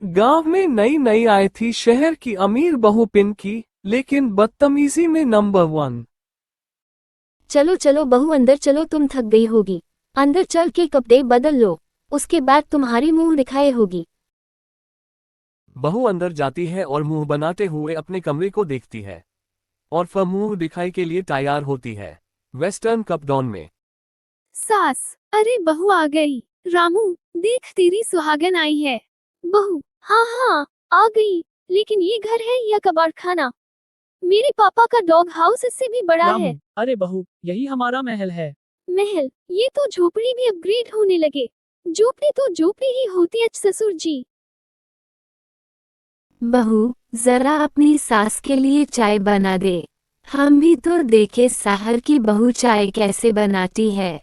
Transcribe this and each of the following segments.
गांव में नई नई आई थी शहर की अमीर बहू पिंकी, लेकिन बदतमीजी में नंबर 1। चलो चलो बहू अंदर चलो, तुम थक गई होगी। अंदर चल के कपड़े बदल लो, उसके बाद तुम्हारी मुंह दिखाए होगी। बहू अंदर जाती है और मुंह बनाते हुए अपने कमरे को देखती है और फिर मुंह दिखाई के लिए तैयार होती है वेस्टर्न कपड़ों में। सास, अरे बहू आ गई। रामू, देख तेरी सुहागन आई है। बहू, हाँ हाँ आ गई। लेकिन ये घर है या कबाड़ खाना? मेरे पापा का डॉग हाउस इससे भी बड़ा है। रामू, अरे बहू, यही हमारा महल है। महल? ये तो झोपड़ी भी अपग्रेड होने लगे। झोपड़ी तो झोपड़ी ही होती है ससुर जी। बहू, जरा अपनी सास के लिए चाय बना दे। हम भी तो देखे शहर की बहू चाय कैसे बनाती है।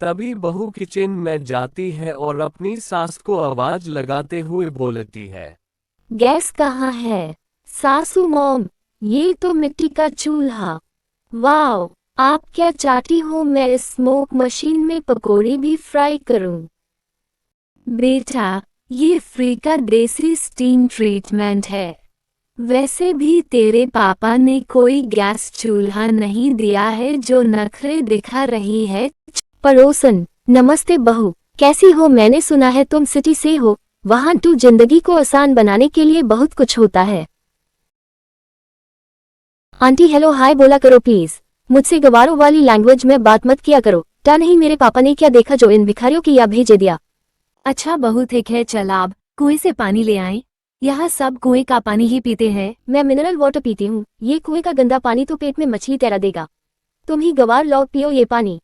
तभी बहू किचन में जाती है और अपनी सास को आवाज लगाते हुए बोलती है, गैस कहाँ है सासू मॉम? ये तो मिट्टी का चूल्हा। वाओ, आप क्या चाहती हो मैं स्मोक मशीन में पकोड़ी भी फ्राई करूं? बेटा, ये फ्री का देसी स्टीम ट्रीटमेंट है। वैसे भी तेरे पापा ने कोई गैस चूल्हा नहीं दिया है जो नखरे दिखा रही है। पड़ोसन, नमस्ते बहू, कैसी हो? मैंने सुना है तुम सिटी से हो, वहां तो जिंदगी को आसान बनाने के लिए बहुत कुछ होता है। आंटी हेलो हाय बोला करो प्लीज, मुझसे गवारों वाली लैंग्वेज में बात मत किया करो। क्या नहीं मेरे पापा ने क्या देखा जो इन भिखारियों की या भेजे दिया? अच्छा बहू ठीक है, चल आप कुएं से पानी ले आए। यहाँ सब कुएं का पानी ही पीते हैं। मैं मिनरल वाटर पीती हूँ, ये कुएं का गंदा पानी तो पेट में मछली तैरा देगा। तुम ही गवार लोग पियो ये पानी।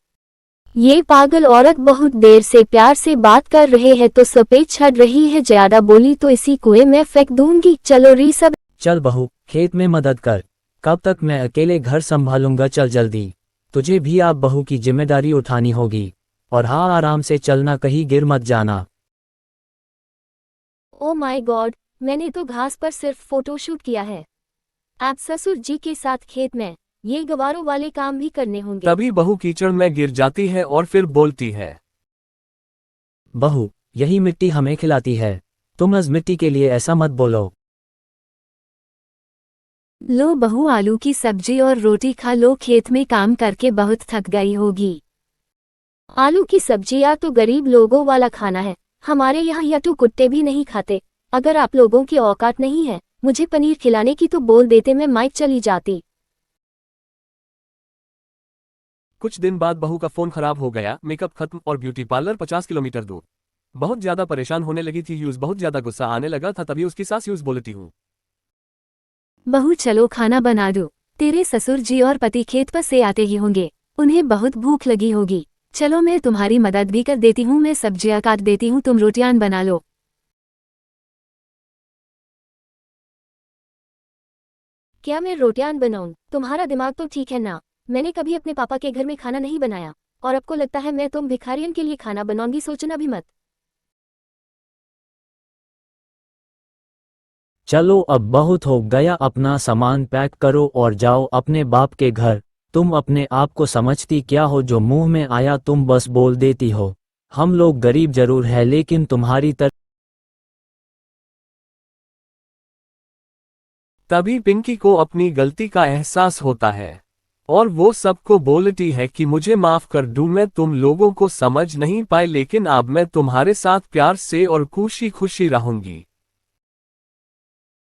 ये पागल औरत बहुत देर से प्यार से बात कर रहे हैं तो सफेद छड़ रही है, ज्यादा बोली तो इसी कुएं में फेंक दूंगी। चलो री सब। चल बहू, खेत में मदद कर। कब तक मैं अकेले घर संभालूंगा, चल जल्दी। तुझे भी आप बहू की जिम्मेदारी उठानी होगी। और हाँ, आराम से चलना, कहीं गिर मत जाना। ओ माय गॉड, मैंने तो घास पर सिर्फ फोटोशूट किया है। आप ससुर जी के साथ खेत में ये गवारों वाले काम भी करने होंगे। तभी बहू कीचड़ में गिर जाती है और फिर बोलती है, बहू, यही मिट्टी हमें खिलाती है, तुम इस मिट्टी के लिए ऐसा मत बोलो। लो बहू, आलू की सब्जी और रोटी खा लो, खेत में काम करके बहुत थक गई होगी। आलू की सब्जी या तो गरीब लोगों वाला खाना है, हमारे यहाँ या तो कुत्ते भी नहीं खाते। अगर आप लोगों की औकात नहीं है मुझे पनीर खिलाने की तो बोल देते, मैं माइक चली जाती। कुछ दिन बाद बहू का फोन खराब हो गया, मेकअप खत्म और ब्यूटी पार्लर 50 किलोमीटर दूर। बहुत ज्यादा परेशान होने लगी थी यूज, बहुत ज्यादा गुस्सा आने लगा था। तभी उसकी सास यूज बोलती हूँ, बहू चलो खाना बना दो, तेरे ससुर जी और पति खेत पर से आते ही होंगे, उन्हें बहुत भूख लगी होगी। चलो मैं तुम्हारी मदद भी कर देती हूँ, मैं सब्जियां काट देती हूँ, तुम रोटियां बना लो। क्या मैं रोटियां बनाऊं? तुम्हारा दिमाग तो ठीक है ना? मैंने कभी अपने पापा के घर में खाना नहीं बनाया और आपको लगता है मैं तुम भिखारियन के लिए खाना बनाऊंगी? सोचना भी मत। चलो अब बहुत हो गया, अपना सामान पैक करो और जाओ अपने बाप के घर। तुम अपने आप को समझती क्या हो? जो मुंह में आया तुम बस बोल देती हो। हम लोग गरीब जरूर है लेकिन तुम्हारी तरह। तभी पिंकी को अपनी गलती का एहसास होता है और वो सबको बोलती है कि मुझे माफ कर दूं, मैं तुम लोगों को समझ नहीं पाई, लेकिन अब मैं तुम्हारे साथ प्यार से और खुशी खुशी रहूंगी।